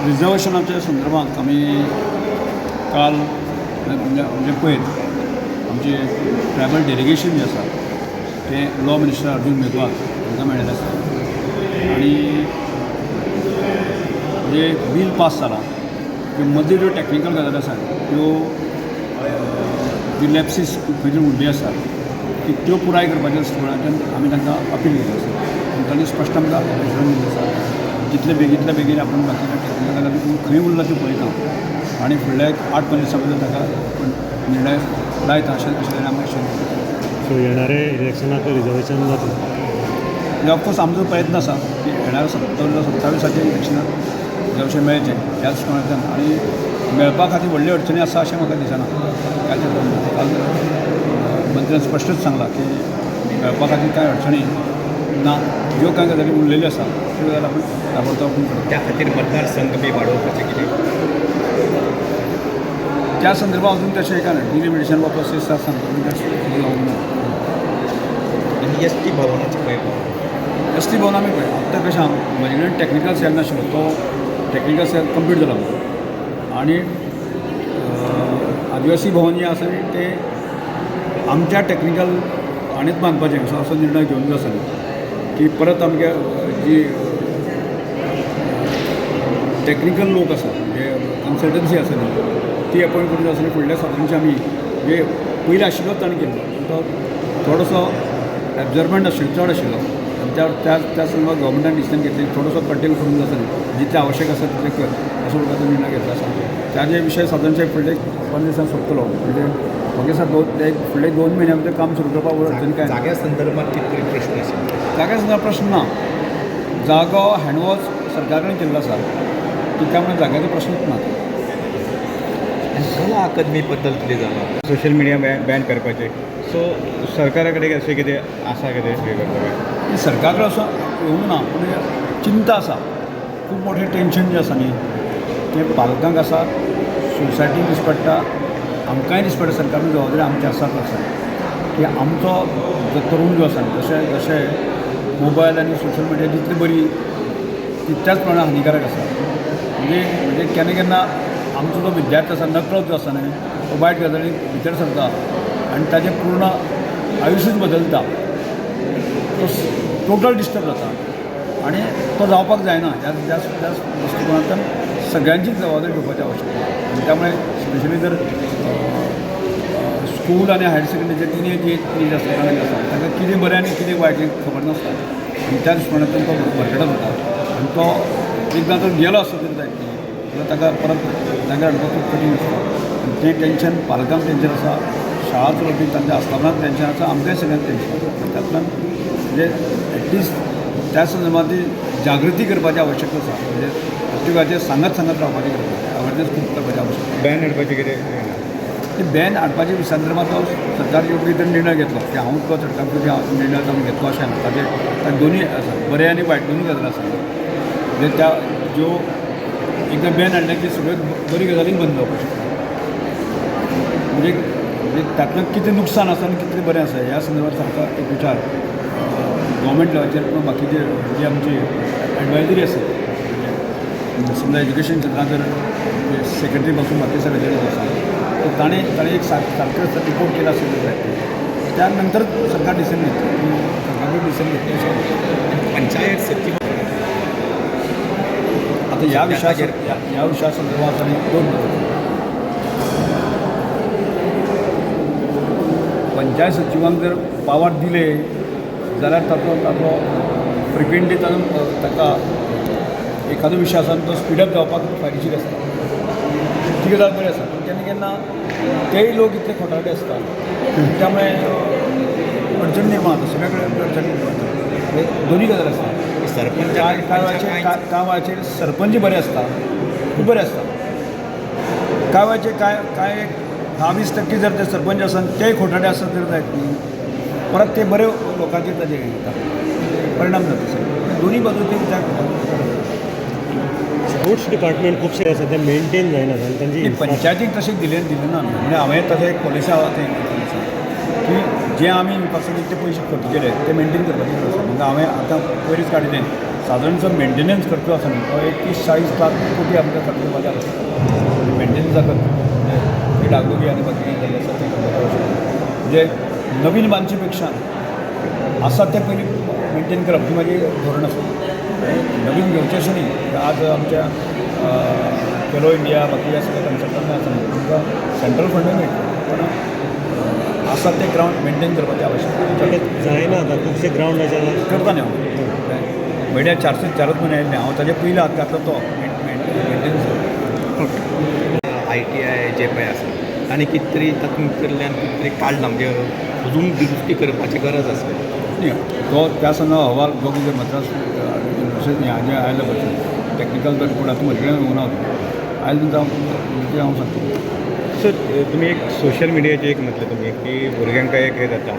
रिजर्वेशनाच्या संदर्भात आम्ही काल म्हणजे पयर आमचे ट्रायबल डेलिगेशन जे आसा ते लॉ मिनिस्टर अर्जुन मेघवाल हांकां मेळिल्लें आसा आनी म्हणजे बील पास जाला की मदीं ज्यो टॅक्निकल गजाली आसा त्यो जी लॅप्सीस खंय उरली आसा की त्यो पुराय करपाच्या दृश्टिकोनांतल्यान आमी तांकां अपील केल्लें आसा आनी तांणी स्पश्ट आमकां एश्युरन्स दिल्लें आसा जितले बेगीन आपण बाकीच्या टॅक्निकल गजाली खंय उरला त्यो पळयता आनी फुडल्या 8 दिसां भितर ताका निर्णय लायता अशें आमकां एश्युरन्स. सो येणारे इलेक्शनाक रिजर्वेशन जातलें म्हणजे ऑफकोर्स आमचो प्रयत्न आसा की येणाऱ्या 27 इलेक्शनाक रिजर्वेशन मेळचें ह्या दृश्टिकोनांतल्यान आनी मेळपा खातीर व्हडली अडचणी आसा अशें म्हाका दिसना. काल मंत्र्यान स्पश्टच सांगलां की मेळपा खातीर कांय अडचणी ना. ज्यो कांय गजाली उरलेल्यो आसा त्यो गजाली आपूण ताबडतोब करता. त्या खातीर मतदारसंघ बी वाडोवपाचें कितें त्या संदर्भात अजून तशें एका डिलिमिटेशन वा प्रोसेस आसा जावंक ना. आनी एस टी भवनाचें पळय एस टी भवन आमी पळय आत्तां कशें म्हजे कडेन टॅक्निकल सेल नाशिल्लो तो टॅक्निकल सेल कंप्लीट जाला आनी आदिवासी भवन जें आसा ते आमच्या टॅक्निकल आनीच बांदपाचें असो निर्णय घेवन आसा की परत आमगे जी टॅक्निकल लोक आसा म्हणजे कन्सल्टन्सी आसा न्ही ती अपॉयंट करून आसा फुडल्या सादारणशे आमी म्हणजे पयलीं आशिल्लो ताणें केल्लो तो थोडोसो एब्जॉर्बमेंट आशिल्लो चड आशिल्लो त्या संदर्भात गव्हर्मेंटान डिसिजन घेतली थोडोसो कंटेन करून आसा जितलें आवश्यक आसा तितलें कर असो प्रकारचो निर्णय घेतलो आसा. त्याचे विशय सादारणशे फुडले 5 दिसांत सोंपतलो म्हणजे म्हाका दिसता फुडले 2 म्हयन्या भितर काम सुरू करपाक अडचणी काय जाग्या संदर्भात कितें प्रश्न आसा जाग्या संदर्भात प्रश्न ना. जागो हँडवॉश सरकार कडेन केल्लो आसा की त्या मुळे जाग्याचो प्रश्नच ना. कला अकादमी बद्दल कितें जालां सोशल मिडिया बॅन करपाचें सो सरकारा कडेन अशें कितें आसा कितें हें करपाचें सरकार कडेन असो येवंक ना पूण चिंता आसा खूब मोठें टेन्शन जें आसा न्ही तें पालकांक आसा सोसायटीक दिसपडटा आमकांय दिसपडटा सरकार जबाबदारी आमची आसाच आसा की आमचो जो तरूण जो आसा जशें जशें मोबायल आनी सोशल मिडिया जितली बरी तितल्याच प्रमाणात हानिकारक आसा. म्हणजे केन्ना केन्ना आमचो जो विद्यार्थी आसा नकळत जो आसा न्ही तो वायट गजाली भितर सरता आनी ताजें पूर्ण आयुश्यच बदलता तो टोटल डिस्टर्ब जाता आनी तो जावपाक जायना ह्या दृश्टिकोनांतल्यान सगळ्यांचीच जबाबदारी घेवपाची आवश्यकता आनी त्यामुळे स्पेशली जर स्कूल आनी हायर सेकंडरीचे तिनूय जी एज आसा ताका कितें बरें आनी कितें वायट हें खबर नासता आनी त्या दृश्टिकोनांतल्यान तो भरगडत जाता आनी तो एकदां जर गेलो आसत तरी जायत जाल्यार ताका परत जाग्यार हाडपाक खूब कठीण आसता आनी तें टेन्शन पालकांक टेन्शन आसा शाळा चलोवपी तांच्या आस्थापनाक टेन्शन आसा आमकांय सगळ्यांक टेन्शन आसा. तातूंतल्यान म्हणजे एटलिस्ट त्या संदर्भात जागृती करपाची आवश्यकता आसा म्हणजे प्रत्येकाचेर सांगत रावपाची अवेरनेस खूब करपाची आवश्यकता. बॅन हाडपाचें कितें ते बॅन हाडपाच्या संदर्भात तो सरकार योग्य तर निर्णय घेतलो की हांव तो चडटांक निर्णय जावन घेतलो अशें ना ताचे दोनूय आसा बरें आनी वायट दोनूय गजाली आसा म्हणजे त्या ज्यो एकदां बॅन हाडले की सगळ्यो बरी गजाली बंद जावपाक शकता म्हणजे तातूंत कितें नुकसान आसा आनी कितलें बरें आसा ह्या संदर्भात सारको एक विचार गव्हर्मेंट लेवलाचेर किंवा बाकीचे जी आमची एडवायजरी आसा समजा एज्युकेशन क्षेत्रांत जर सेक्रेटरी पासून बाकी सगळे आसा तर ताणें एक सारको रिपोर्ट केला असेल जाय त्यानंतर सरकार डिसिजन घेतली सरकारने डिसिजन घेतली अशें पंचायत सचिव आता ह्या विशया संदर्भात आनी दोन पंचायत सचिवांक जर पावर दिले जाल्यार ताचो फ्रिक्वेंटली ताका एखादो विशय आसा तो स्पीडअप जावपाक फायदेशीर आसता ती गजाल बरी आसा पूण केन्ना केन्ना तेय लोक इतले खोटारडे आसता त्यामुळे अडचण निर्माण जाता सगळ्या कडेन अडचण निर्माण जाता दोन्ही गजाल आसता. सरपंच कांय वेळाचेर सरपंच बरे आसता खूब बरे आसता कांय वेळाचेर कांय 10-20% जर ते सरपंच आसा तेय खोटारडे आसत जर जायत न्ही परत ते बरे लोकांचेर ताजे परिणाम जाता दोन्ही बाजूचे विचार करता. स्पोर्ट्स डिपार्टमेंट खुबशे आसा ते मेंटेन जायना आनी तांची पंचायतीक तशें दिलें ना म्हणजे हांवें तशें एक पॉलिसी आसा की जे आमी इन्फ्रास्ट्रक्चर ते पयशे खर्च केले ते मेंटेन करपाचें आसा म्हणजे हांवें आतां पयलींच काडिल्लें सादारण जो मेंटेनन्स खर्च आसा न्ही तो 30-40 लाख कोटी आमच्या खर्च आसा मेंटेनन्सा खर्च ते डागडुगी आनी बाकी कितें जाल्लें आसा तें म्हणजे नवीन बांदचे पेक्षा आसा ते पयलीं मेंटेन करप ही म्हाजी धोरण आसा नवीन घेवचें अशें न्ही आज आमच्या खेलो इंडिया बाकी सगळे कन्सल्टंट आसा तुमकां सेंट्रल फंड मेळटा पण आसा ते ग्रावंड मेंटेन करपाचें आवश्यक जायना आतां खुबशे ग्रावंड आसा करता न्ही हांव म्हळ्यार 404 म्हयने आयिल्ले हांव ताजे पयलीं हात घातलो तो मेंटेनन्स ITI जे पळय आसा आनी कितें तरी तातूंतल्यान कितें तरी काडला म्हणजे अजून दुरुस्ती करपाची गरज आसा न्ही तो त्या संघ अहवाल जो कितें मद्रास युनिवर्सिटी हाजे आयलो पळय टॅक्निकल तो रिपोर्ट आतां म्हजे कडेन उना आयले नंतर हांव सांगता सो तुम्ही एक सोशल मिडियाचे एक म्हटलं तुम्ही की भुरग्यांका एक हे जाता